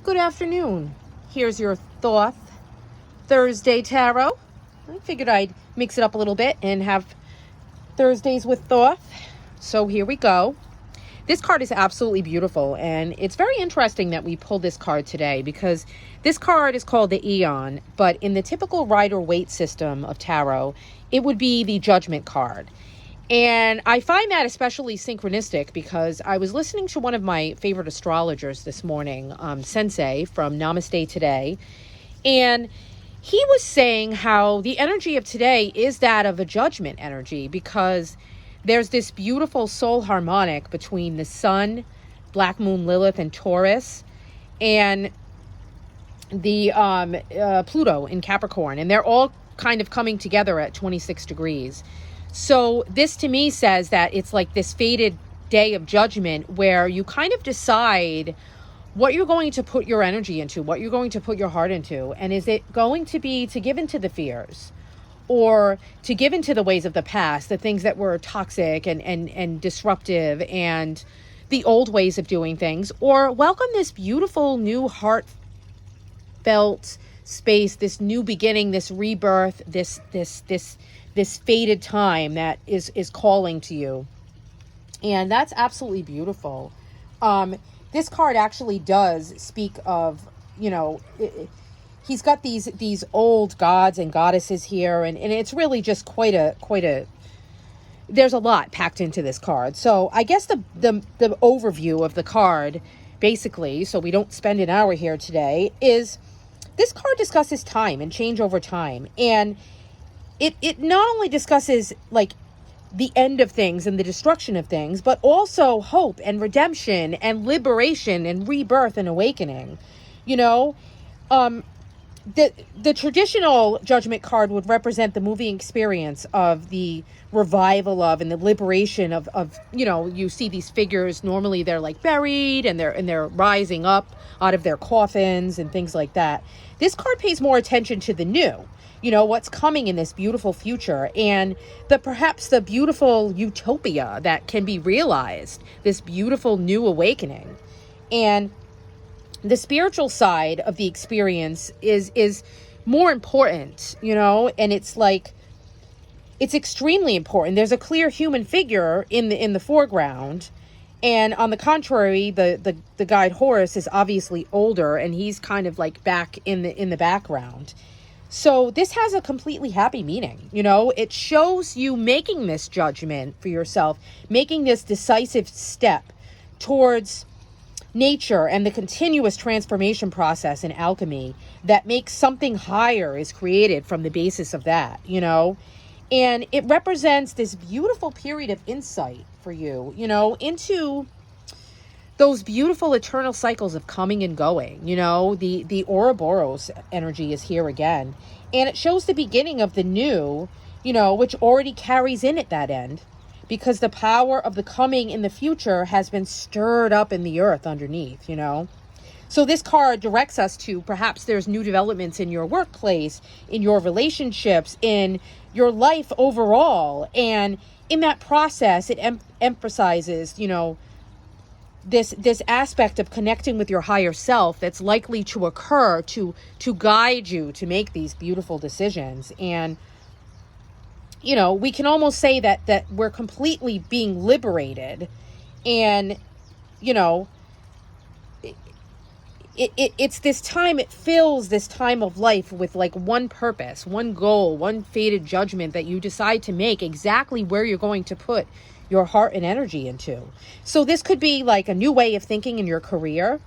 Good afternoon. Here's your Thoth Thursday Tarot. I figured I'd mix it up a little bit and have Thursdays with Thoth. So here we go. This card is absolutely beautiful, and it's very interesting that we pulled this card today because this card is called the Eon, but in the typical Rider-Waite system of tarot, it would be the Judgment card. And I find that especially synchronistic because I was listening to one of my favorite astrologers this morning, Sensei from Namaste Today, and he was saying how the energy of today is that of a judgment energy because there's this beautiful soul harmonic between the Sun, Black Moon Lilith, and Taurus, and the Pluto in Capricorn, and they're all kind of coming together at 26 degrees. So this to me says that it's like this fated day of judgment where you kind of decide what you're going to put your energy into, what you're going to put your heart into. And is it going to be to give into the fears or to give into the ways of the past, the things that were toxic and disruptive and the old ways of doing things, or welcome this beautiful new heartfelt space, this new beginning, this rebirth, this fated time that is calling to you. And that's absolutely beautiful. This card actually does speak of, he's got these old gods and goddesses here, and it's really just quite a there's a lot packed into this card. So I guess the overview of the card, basically, so we don't spend an hour here today, is this card discusses time and change over time. And it not only discusses like the end of things and the destruction of things, but also hope and redemption and liberation and rebirth and awakening. The traditional Judgment card would represent the moving experience of the revival of and the liberation of you see these figures, normally they're like buried and they're rising up out of their coffins and things like that. This card pays more attention to the new, what's coming in this beautiful future and perhaps the beautiful utopia that can be realized, this beautiful new awakening. And the spiritual side of the experience is more important, and it's extremely important. There's a clear human figure in the foreground, and on the contrary, the guide Horus is obviously older, and he's kind of like back in the background. So this has a completely happy meaning. It shows you making this judgment for yourself, making this decisive step towards nature and the continuous transformation process in alchemy that makes something higher is created from the basis of that, and it represents this beautiful period of insight for you, into those beautiful eternal cycles of coming and going. The Ouroboros energy is here again, and it shows the beginning of the new, which already carries in at that end, because the power of the coming in the future has been stirred up in the earth underneath, So this card directs us to perhaps there's new developments in your workplace, in your relationships, in your life overall. And in that process, it emphasizes, this aspect of connecting with your higher self that's likely to occur to guide you to make these beautiful decisions. And we can almost say that we're completely being liberated, and it's this time, it fills this time of life with like one purpose, one goal, one fated judgment that you decide to make exactly where you're going to put your heart and energy into. So this could be like a new way of thinking in your career.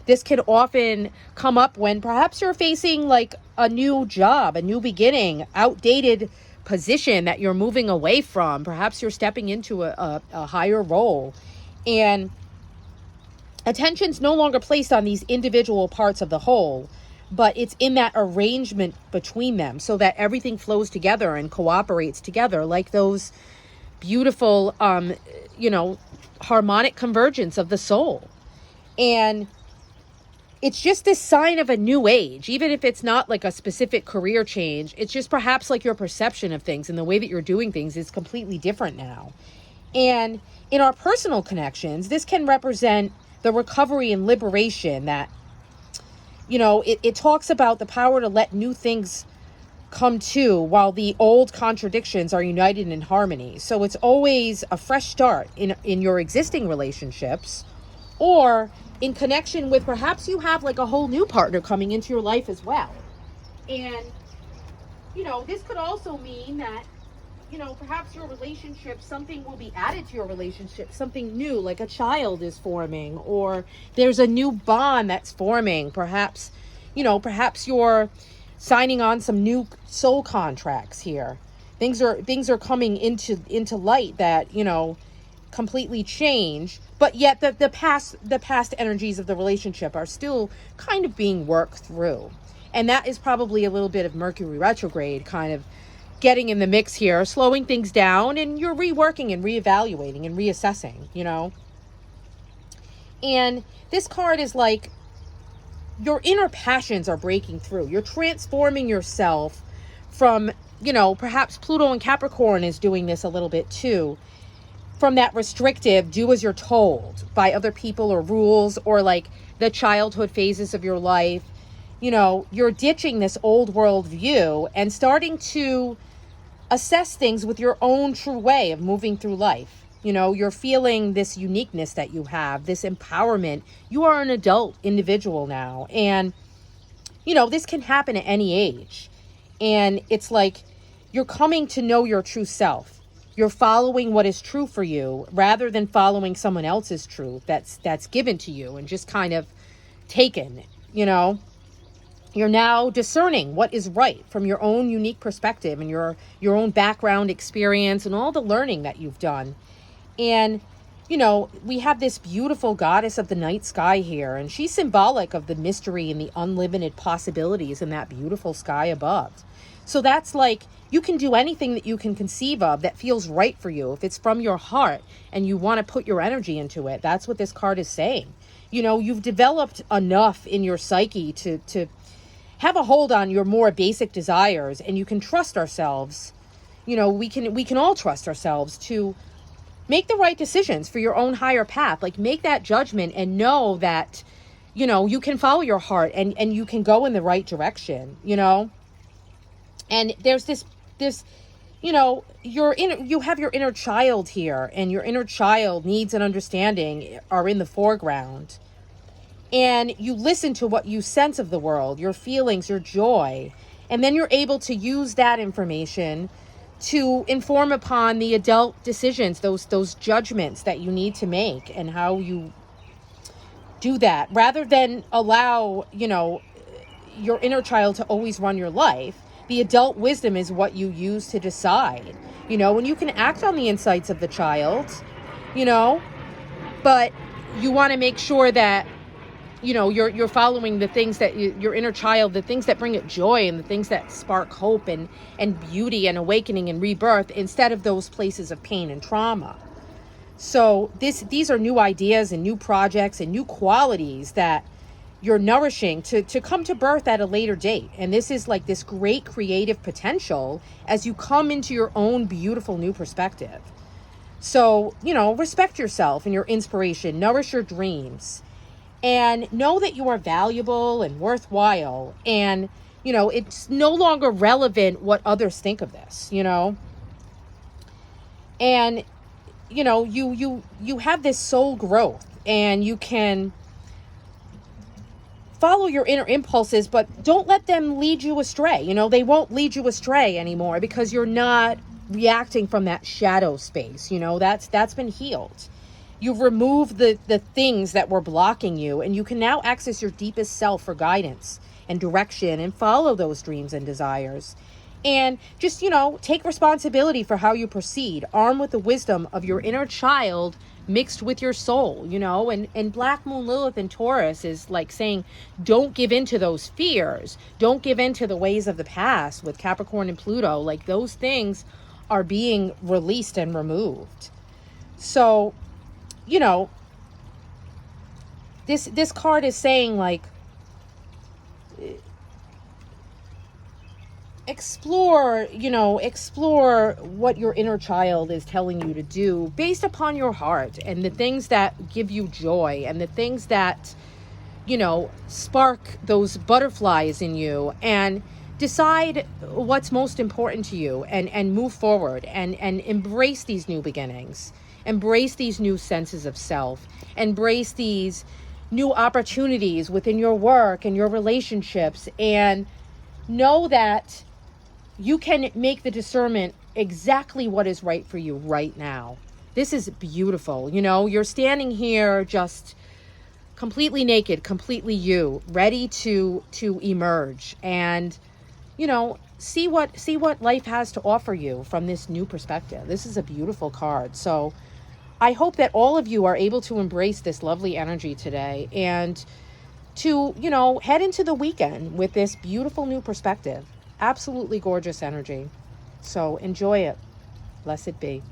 This could often come up when perhaps you're facing like a new job, a new beginning, outdated position that you're moving away from. Perhaps you're stepping into a higher role, and attention's no longer placed on these individual parts of the whole, but it's in that arrangement between them so that everything flows together and cooperates together like those beautiful harmonic convergence of the soul. And it's just this sign of a new age, even if it's not like a specific career change. It's just perhaps like your perception of things and the way that you're doing things is completely different now. And in our personal connections, this can represent the recovery and liberation that It talks about the power to let new things come to while the old contradictions are united in harmony. So it's always a fresh start in your existing relationships, or in connection with, perhaps you have like a whole new partner coming into your life as well. And this could also mean that perhaps your relationship, something will be added to your relationship, something new, like a child is forming, or there's a new bond that's forming. Perhaps you're signing on some new soul contracts here. Things are coming into light that, completely change, but yet the past energies of the relationship are still kind of being worked through. And that is probably a little bit of Mercury retrograde kind of getting in the mix here, slowing things down, and you're reworking and reevaluating and reassessing, And this card is like your inner passions are breaking through. You're transforming yourself from, perhaps Pluto and Capricorn is doing this a little bit too, from that restrictive, do as you're told by other people or rules, or like the childhood phases of your life. You're ditching this old world view and starting to assess things with your own true way of moving through life. You're feeling this uniqueness that you have, this empowerment. You are an adult individual now. And, this can happen at any age. And it's like you're coming to know your true self. You're following what is true for you rather than following someone else's truth that's given to you and just kind of taken. You're now discerning what is right from your own unique perspective and your own background experience and all the learning that you've done. And, we have this beautiful goddess of the night sky here, and she's symbolic of the mystery and the unlimited possibilities in that beautiful sky above. So that's like, you can do anything that you can conceive of that feels right for you. If it's from your heart and you want to put your energy into it, that's what this card is saying. You've developed enough in your psyche to have a hold on your more basic desires, and you can trust ourselves. We can all trust ourselves to make the right decisions for your own higher path. Like, make that judgment and know that, you can follow your heart and you can go in the right direction, And there's this, you have your inner child here, and your inner child needs and understanding are in the foreground. And you listen to what you sense of the world, your feelings, your joy. And then you're able to use that information to inform upon the adult decisions, those judgments that you need to make, and how you do that, rather than allow, your inner child to always run your life. The adult wisdom is what you use to decide, when you can act on the insights of the child, but you want to make sure that, you're following the things that your inner child, the things that bring it joy and the things that spark hope and beauty and awakening and rebirth, instead of those places of pain and trauma. So these are new ideas and new projects and new qualities that you're nourishing to come to birth at a later date. And this is like this great creative potential as you come into your own beautiful new perspective. So, respect yourself and your inspiration, nourish your dreams. And know that you are valuable and worthwhile. And, it's no longer relevant what others think of this, And, you have this soul growth, and you can follow your inner impulses, but don't let them lead you astray. They won't lead you astray anymore because you're not reacting from that shadow space. That's been healed. You've removed the things that were blocking you, and you can now access your deepest self for guidance and direction and follow those dreams and desires. And just, take responsibility for how you proceed, armed with the wisdom of your inner child mixed with your soul, and Black Moon Lilith in Taurus is like saying, don't give in to those fears. Don't give in to the ways of the past with Capricorn and Pluto. Like, those things are being released and removed. So, this card is saying, like, explore what your inner child is telling you to do based upon your heart and the things that give you joy and the things that, spark those butterflies in you and decide what's most important to you, and move forward and embrace these new beginnings, embrace these new senses of self, embrace these new opportunities within your work and your relationships, and know that you can make the discernment exactly what is right for you right now. This is beautiful. You're standing here just completely naked, completely you, ready to emerge and, see what life has to offer you from this new perspective. This is a beautiful card. So I hope that all of you are able to embrace this lovely energy today and to, head into the weekend with this beautiful new perspective. Absolutely gorgeous energy. So enjoy it. Blessed be.